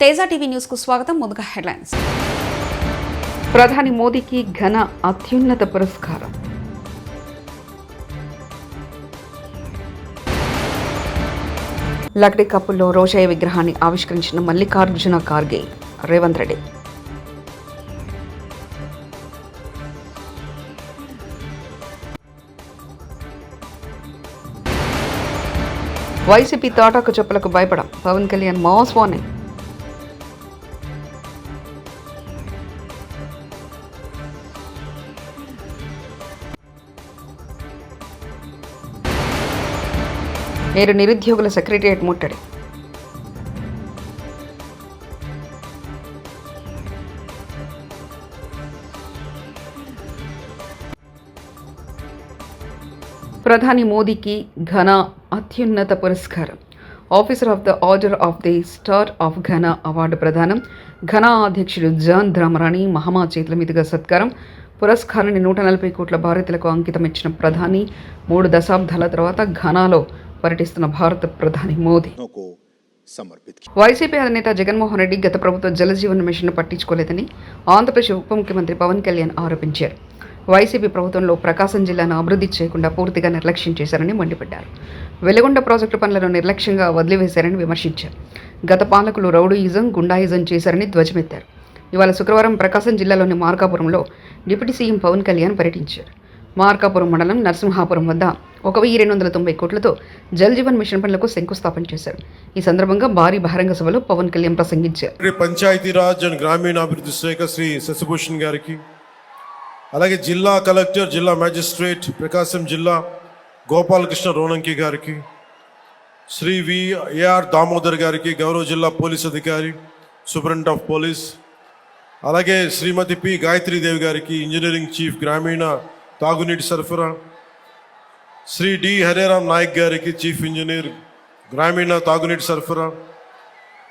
Teja TV news కు స్వాగతం. ముందుగా హెడ్లైన్స్. ప్రధాని మోదీకి ఘన అత్యున్నత పురస్కారం. లక్డీ కప్పుల్లో రోషయ్య విగ్రహాన్ని ఆవిష్కరించిన మల్లికార్జున ఖార్గే, రేవంత్ రెడ్డి. వైసీపీ తాటాకు చెప్పులకు భయపడం, పవన్ కళ్యాణ్ మాస్ వార్నింగ్. నేడు నిరుద్యోగుల సెక్రటేరియట్ ముట్టడి. ప్రధాని మోదీకి ఘన అత్యున్నత పురస్కారం. Officer of the order of the star of Ghana award ప్రదానం. ఘనా అధ్యక్షుడు జాన్ డ్రామరాణి మహమ్మా చేతుల మీదుగా సత్కారం. పురస్కారాన్ని 140 కోట్ల భారతీయులకు అంకితం ఇచ్చిన ప్రధాని 3 దశాబ్దాల తర్వాత ఘనాలో పర్యటిస్తున్న భారత ప్రధాని మోదీ. వైసీపీ అధినేత జగన్మోహన్ రెడ్డి గత ప్రభుత్వ జలజీవన్ మిషన్ పట్టించుకోలేదని ఆంధ్రప్రదేశ్ ఉప ముఖ్యమంత్రి పవన్ కళ్యాణ్ ఆరోపించారు. వైసీపీ ప్రభుత్వంలో ప్రకాశం జిల్లాను అభివృద్ధి చేయకుండా పూర్తిగా నిర్లక్ష్యం చేశారని మండిపడ్డారు. వెలుగొండ ప్రాజెక్టు పనులను నిర్లక్ష్యంగా వదిలివేశారని విమర్శించారు. గత పాలకులు రౌడీయిజం, గుండాయిజం చేశారని ధ్వజమెత్తారు. ఇవాళ శుక్రవారం ప్రకాశం జిల్లాలోని మార్కాపురంలో డిప్యూటీ సీఎం పవన్ కళ్యాణ్ పర్యటించారు. మార్కాపురం మండలం నరసింహాపురం వద్ద 1290 కోట్లతో జల్ జీవన్ మిషన్ పనులకు శంకుస్థాపన చేశారు. ఈ సందర్భంగా భారీ బహిరంగ సభలో పవన్ కళ్యాణ్ ప్రసంగించారు. పంచాయతీరాజ్ అండ్ గ్రామీణాభివృద్ధి శాఖ శ్రీ శశిభూషణ్ గారికి, అలాగే జిల్లా కలెక్టర్, జిల్లా మ్యాజిస్ట్రేట్ ప్రకాశం జిల్లా గోపాలకృష్ణ రోణంకి గారికి, శ్రీ విఆర్ దామోదర్ గారికి, గౌరవ జిల్లా పోలీస్ అధికారి, సూపరింటెండెంట్ ఆఫ్ పోలీస్, అలాగే శ్రీమతి పి గాయత్రీదేవి గారికి, ఇంజనీరింగ్ చీఫ్ గ్రామీణ తాగునీటి సరఫరా, శ్రీ డి హరేరామ్ నాయక్ గారికి, చీఫ్ ఇంజనీర్ గ్రామీణ తాగునీటి సరఫరా,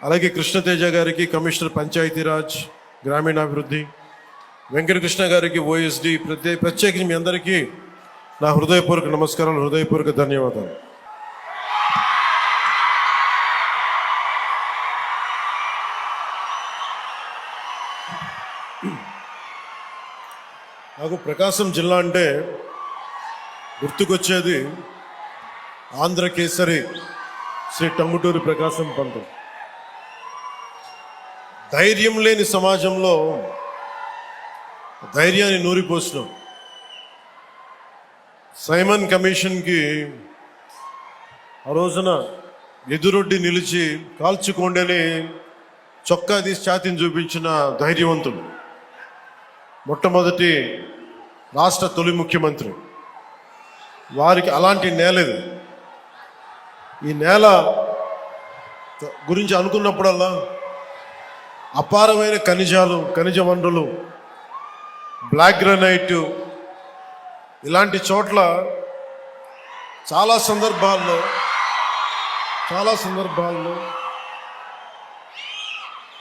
అలాగే కృష్ణతేజ గారికి, కమిషనర్ పంచాయతీరాజ్ గ్రామీణాభివృద్ధి, వెంకటకృష్ణ గారికి ఓఎస్డి, ప్రత్యేకించి మీ అందరికీ నా హృదయపూర్వక నమస్కారాలు, హృదయపూర్వక ధన్యవాదాలు. నాకు ప్రకాశం జిల్లా అంటే గుర్తుకొచ్చేది ఆంధ్రకేసరి శ్రీ టంగుటూరి ప్రకాశం పంతులు. ధైర్యం లేని సమాజంలో ధైర్యాన్ని నూరిపోసినాం. సైమన్ కమిషన్కి ఆ రోజున ఎదురొడ్డి నిలిచి కాల్చుకోండని చొక్కా తీసి ఛాతీని చూపించిన ధైర్యవంతుడు, మొట్టమొదటి రాష్ట్ర తొలి ముఖ్యమంత్రి. వారికి అలాంటి నేల ఇది. ఈ నేల గురించి అనుకున్నప్పుడల్లా అపారమైన ఖనిజాలు, ఖనిజ వనరులు, బ్లాక్ గ్రానైట్, ఇలాంటి చోట్ల చాలా సందర్భాల్లో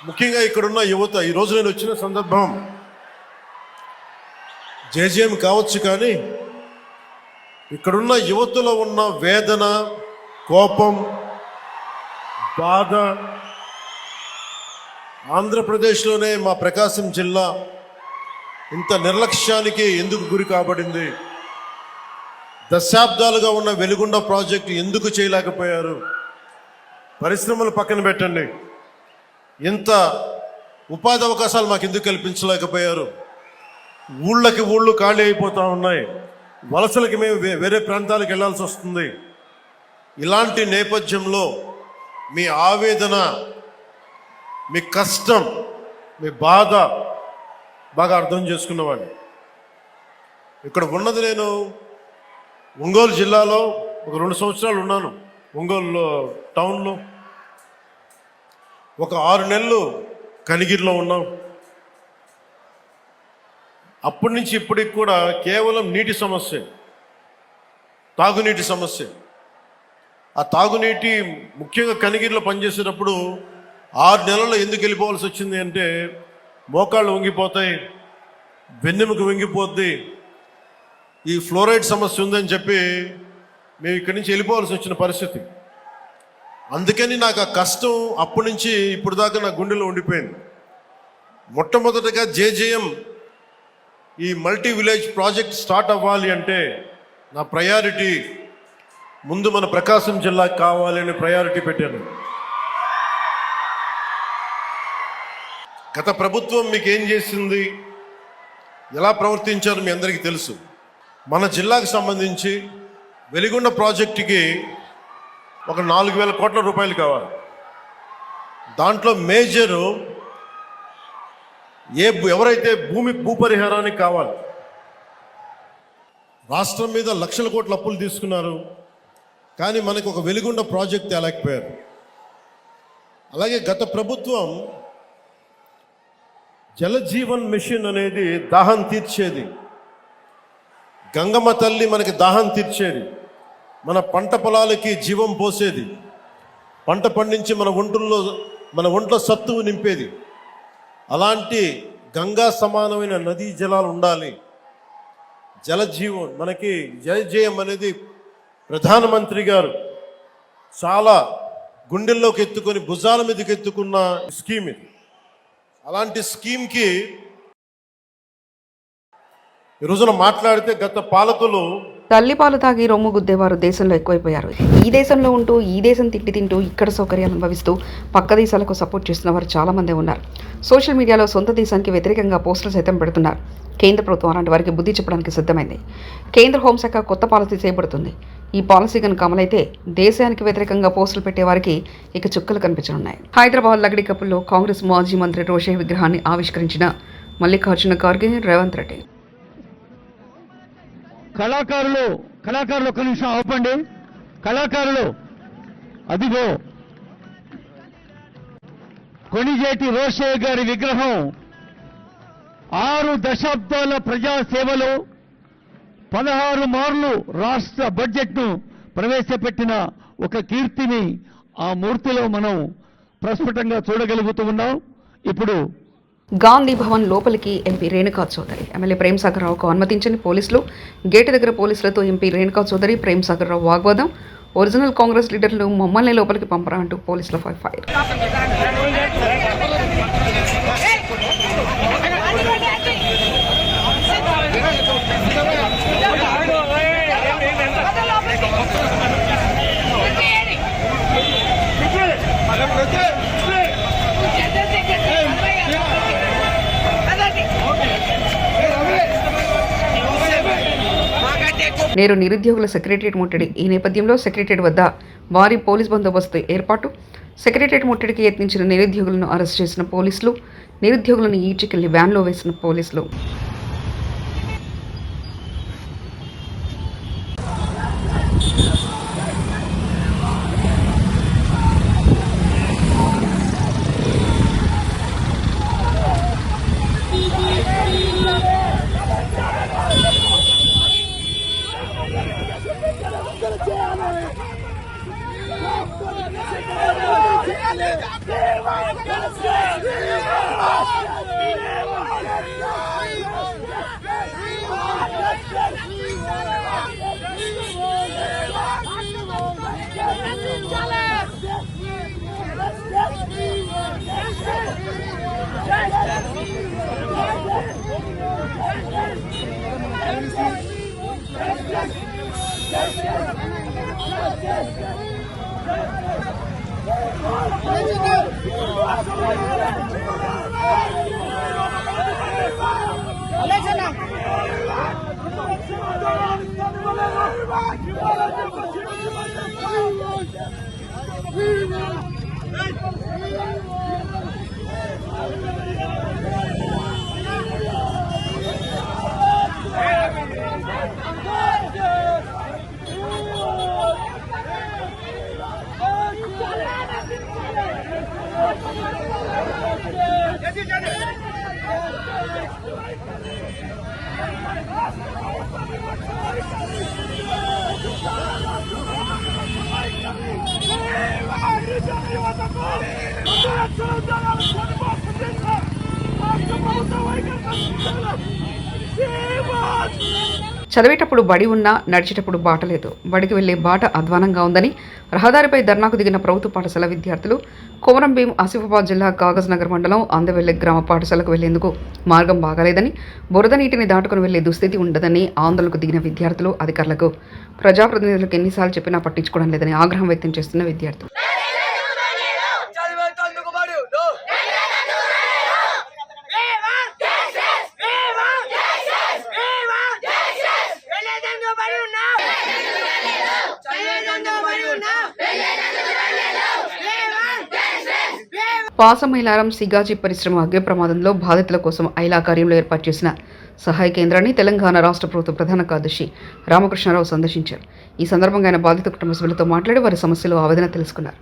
ముఖ్యంగా ఇక్కడున్న యువత, ఈరోజు నేను వచ్చిన సందర్భం జేజేఎం కావచ్చు, కానీ ఇక్కడున్న యువతలో ఉన్న వేదన, కోపం, బాధ, ఆంధ్రప్రదేశ్లోనే మా ప్రకాశం జిల్లా ఇంత నిర్లక్ష్యానికి ఎందుకు గురి కాబడింది, దశాబ్దాలుగా ఉన్న వెలుగొండ ప్రాజెక్టు ఎందుకు చేయలేకపోయారు, పరిశ్రమలు పక్కన పెట్టండి, ఇంత ఉపాధి అవకాశాలు మాకు ఎందుకు కల్పించలేకపోయారు, ఊళ్ళు ఖాళీ అయిపోతూ ఉన్నాయి, వలసలకి మేము వేరే ప్రాంతాలకు వెళ్ళాల్సి వస్తుంది. ఇలాంటి నేపథ్యంలో మీ ఆవేదన, మీ కష్టం, మీ బాధ బాగా అర్థం చేసుకున్నవాడిని. ఇక్కడ ఉన్నది నేను ఒంగోలు జిల్లాలో ఒక 2 సంవత్సరాలు ఉన్నాను. ఒంగోలు టౌన్లో ఒక 6 నెలలు కనిగిరిలో ఉన్నాం. అప్పటి నుంచి ఇప్పటికి కూడా కేవలం నీటి సమస్య, తాగునీటి సమస్య. ఆ తాగునీటి ముఖ్యంగా కనిగిరిలో పనిచేసేటప్పుడు 6 నెలల్లో ఎందుకు వెళ్ళిపోవాల్సి వచ్చింది అంటే, మోకాళ్ళు వంగిపోతాయి, వెన్నెముక వంగిపోద్ది, ఈ ఫ్లోరైడ్ సమస్య ఉందని చెప్పి మేము ఇక్కడి నుంచి వెళ్ళిపోవాల్సి వచ్చిన పరిస్థితి. అందుకని నాకు ఆ కష్టం అప్పటి నుంచి ఇప్పుడు దాకా నా గుండెలో ఉండిపోయింది. మొట్టమొదటగా జేజేఎం ఈ మల్టీ విలేజ్ ప్రాజెక్ట్ స్టార్ట్ అవ్వాలి అంటే నా ప్రయారిటీ ముందు మన ప్రకాశం జిల్లాకి కావాలి అని ప్రయారిటీ పెట్టాను. గత ప్రభుత్వం మీకు ఏం చేసింది, ఎలా ప్రవర్తించారు మీ అందరికీ తెలుసు. మన జిల్లాకు సంబంధించి వెలిగొండ ప్రాజెక్టుకి ఒక 4,000 కోట్ల రూపాయలు కావాలి. దాంట్లో మేజరు ఎవరైతే భూపరిహారానికి కావాలి. రాష్ట్రం మీద లక్షల కోట్ల అప్పులు తీసుకున్నారు, కానీ మనకు ఒక వెలిగొండ ప్రాజెక్ట్ తేలేకపోయారు. అలాగే గత ప్రభుత్వం జలజీవన్ మిషన్ అనేది దాహం తీర్చేది. గంగమ్మ తల్లి మనకి దాహం తీర్చేది, మన పంట పొలాలకి జీవం పోసేది, పంట పండించి మన ఒంట్లో సత్తువు నింపేది. అలాంటి గంగా సమానమైన నదీ జలాలు ఉండాలి. జలజీవన్ మనకి జలజేయం అనేది ప్రధానమంత్రి గారు చాలా గుండెల్లోకి ఎత్తుకొని భుజాల మీదకి ఎత్తుకున్న స్కీమ్ ఇది. అలాంటి స్కీమ్కి ఈ రోజున మాట్లాడితే గత పాలకులు తల్లిపాలు తాగి రొమ్ము గుద్దేవారు దేశంలో ఎక్కువైపోయారు. ఈ దేశంలో ఉంటూ ఈ దేశం తింటూ ఇక్కడ సౌకర్యాలు అనుభవిస్తూ పక్క దేశాలకు సపోర్ట్ చేస్తున్న వారు చాలా మంది ఉన్నారు. సోషల్ మీడియాలో సొంత దేశానికి వ్యతిరేకంగా పోస్టులు సైతం పెడుతున్నారు. కేంద్ర ప్రభుత్వం అలాంటి వారికి బుద్ధి చెప్పడానికి సిద్ధమైంది. కేంద్ర హోంశాఖ కొత్త పాలసీ చేయబడుతుంది. ఈ పాలసీ కనుక అమలైతే దేశానికి వ్యతిరేకంగా పోస్టులు పెట్టే వారికి ఇక చుక్కలు కనిపించనున్నాయి. హైదరాబాద్ లగడి కప్పుల్లో కాంగ్రెస్ మాజీ మంత్రి రోషే విగ్రహాన్ని ఆవిష్కరించిన మల్లికార్జున ఖార్గే, రేవంత్ రెడ్డి. కళాకారులు ఒక నిమిషం ఆపండి. కళాకారులు అదిగో కొణిజేటి రోషే గారి విగ్రహం 6 దశాబ్దాల ప్రజాసేవలో 16 మార్లు రాష్ట్ర బడ్జెట్ను ప్రవేశపెట్టిన ఒక కీర్తిని ఆ మూర్తిలో మనం ప్రస్ఫుటంగా చూడగలుగుతూ ఉన్నాం. ఇప్పుడు గాంధీ భవన్ లోపలికి ఎంపీ రేణుకా చౌదరి, ఎమ్మెల్యే ప్రేమ్ సాగర్ రావుకు అనుమతించని పోలీసులు. గేటు దగ్గర పోలీసులతో ఎంపీ రేణుకా చౌదరి, ప్రేమ్ సాగర్ రావు వాగ్వాదం. ఒరిజినల్ కాంగ్రెస్ లీడర్లు మమ్మల్ని లోపలికి పంపరా అంటూ పోలీసుల ఫైర్. నేరు నిరుద్యోగుల సెక్రటరియట్ ముట్టడి. ఈ నేపథ్యంలో సెక్రటరియట్ వద్ద భారీ పోలీస్ బందోబస్తు ఏర్పాటు. సెక్రటరియట్ ముట్టడికి యత్నించిన నిరుద్యోగులను అరెస్ట్ చేసిన పోలీసులు, నిరుద్యోగులను ఈడ్చుకెళ్లి వ్యాన్లో వేసిన పోలీసులు. చదివేటప్పుడు బడి ఉన్నా నడిచేటప్పుడు బాట లేదు. బడికి వెళ్లే బాట అధ్వానంగా ఉందని రహదారిపై ధర్నాకు దిగిన ప్రభుత్వ పాఠశాల విద్యార్థులు కొమరంభీం ఆసిఫాబాద్ జిల్లా కాగజ్ నగర్ మండలం అందవెల్లి గ్రామ పాఠశాలకు వెళ్లేందుకు మార్గం బాగాలేదని, బురద నీటిని దాటుకుని వెళ్లే దుస్థితి ఉండదని ఆందోళనకు దిగిన విద్యార్థులు అధికారులకు, ప్రజాప్రతినిధులకు ఎన్నిసార్లు చెప్పినా పట్టించుకోవడం లేదని ఆగ్రహం వ్యక్తం చేస్తున్న విద్యార్థులు. పాసమైలారం సిగాజీ పరిశ్రమ అగ్ని ప్రమాదంలో బాధితుల కోసం ఐలా కార్యంలో ఏర్పాటు చేసిన సహాయ కేంద్రాన్ని తెలంగాణ రాష్ట్ర ప్రభుత్వ ప్రధాన కార్యదర్శి రామకృష్ణారావు సందర్శించారు. ఈ సందర్భంగా ఆయన బాధిత కుటుంబ సభ్యులతో మాట్లాడి వారి సమస్యలు ఆవేదన తెలుసుకున్నారు.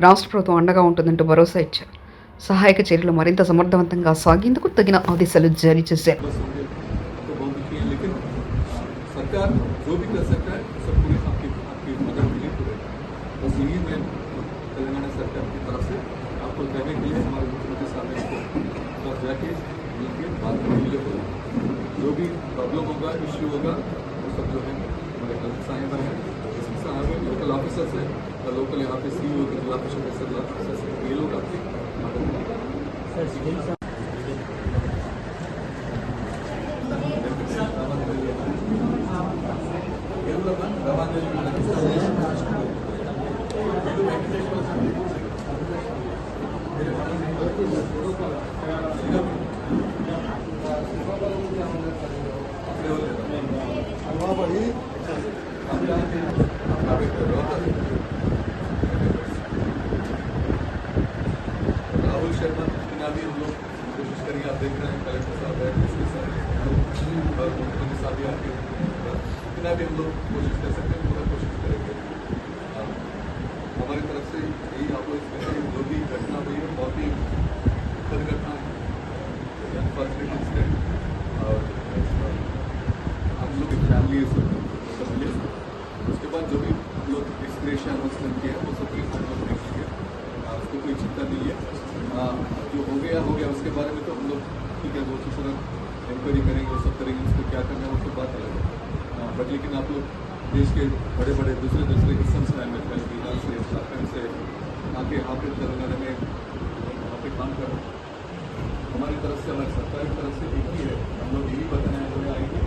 రాష్ట్ర ప్రభుత్వం అండగా ఉంటుందంటూ భరోసా ఇచ్చారు. సహాయక చర్యలు మరింత సమర్థవంతంగా సాగేందుకు తగిన ఆదేశాలు జారీ చేశారు. तेलंगाना सरकार की तरफ से आपको कहने के लिए हमारे मुख्यमंत्री साहब ने इसको और जाके मिलकर बात करने को जो भी प्रॉब्लम होगा, इश्यू होगा, वो सब जो है हमारे कलेक्टर साहब हैं, एसपी साहब हैं, लोकल ऑफिसर्स हैं, लोकल यहाँ पे सीईओ के जिला परिषद ऑफिसर्स हैं, ये लोग आपकी मदद करेंगे. राहुल शर्मा बिना भी हम लोग कोशिश करेंगे. आप देख रहे हैं कलेक्टर साहब है, उसके साथ और मुख्यमंत्री साहब भी आपके बिना भी हम लोग कोशिश कर सकते हैं, पूरा कोशिश करेंगे. हमारी तरफ से यही आप लोग जो भी घटना हुई है बहुत ही दुखद घटना है, अनफॉर्चुनेट इंसिडेंट. और हम लोग फैमिली सब मिले, उसके बाद जो भी लोग एक्सप्रेशन अनाउंसमेंट किया वो सब हम लोग देखेंगे. उसको कोई चिंता नहीं है. जो हो गया उसके बारे में तो हम लोग ठीक है वो सूचना इंक्वायरी करेंगे, वो सब करेंगे, उसको क्या करना है उसको बात अलग है. बट लेकिन आप लोग देश के बड़े बड़े दूसरे हिस्सों से बिहार से, झारखंड से आके यहाँ पे तेलंगाना में यहाँ पे काम कर रहे हैं. हमारी तरफ से, हमारी सरकार की तरफ से एक ही है, हम लोग यही बताने हुए आएंगे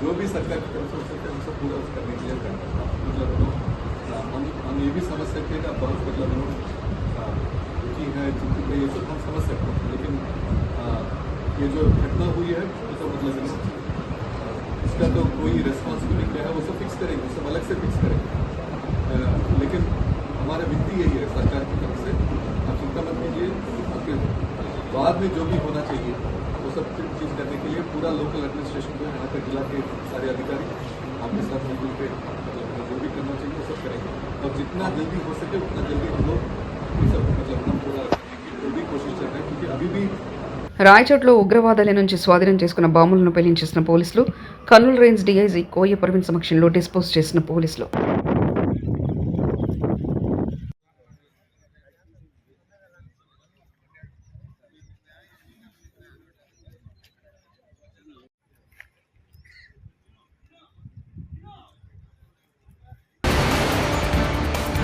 जो भी सरकार की तरफ से हो सकता है उसे पूरा करने के लिए मतलब हम ये भी समझ सकते हैं कि आप बहुत मतलब दुखी है, चिंतित है, ये सब हम समझ सकते हैं. लेकिन ये जो घटना हुई है उसका मतलब इसका तो कोई रेस्पॉन्सिबिलिटी क्या है वो सब फिक्स करेंगे, वो सब अलग से फिक्स करेंगे. लेकिन हमारा विनती यही है सरकार की तरफ से, आप चिंता मत कीजिए. आपके बाद में जो भी होना चाहिए वो सब चीज़ करने के लिए पूरा लोकल एडमिनिस्ट्रेशन जो है यहाँ तक जिला के सारे अधिकारी आपके साथ मिलजुल के जो भी करना चाहिए वो सब करेंगे. और जितना जल्दी हो सके उतना जल्दी हम लोग ये सब मतलब हम पूरा जो भी कोशिश कर रहे हैं, क्योंकि अभी भी రాయచోట్లో ఉగ్రవాదుల నుంచి స్వాధీనం చేసుకున్న బాంబులను పేలించేసిన పోలీసులు, కర్నూలు రేంజ్ డీఐజీ కోయ పర్వీన్ సమక్షంలో డిస్పోజ్ చేసిన పోలీసులు.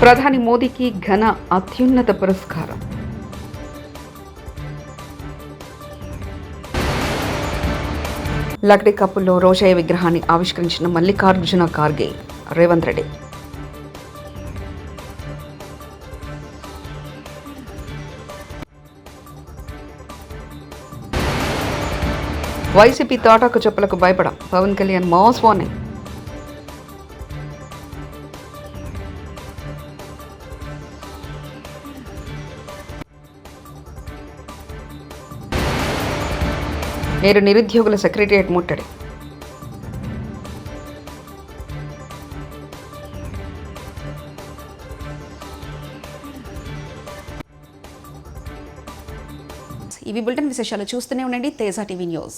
ప్రధాని మోదీకి ఘన అత్యున్నత పురస్కారం. లక్డీ కప్పుల్లో రోషయ్య విగ్రహాన్ని ఆవిష్కరించిన మల్లికార్జున ఖార్గే, రేవంత్ రెడ్డి. వైసీపీ తాటాకు చెప్పులకు భయపడం, పవన్ కళ్యాణ్ మాస్ వార్నింగ్. నేడు నిరుద్యోగుల సెక్రటేరియట్ ముట్టడి. ఇవి బులెటిన్ విశేషాలు. చూస్తూనే ఉండండి తేజ టీవీ న్యూస్.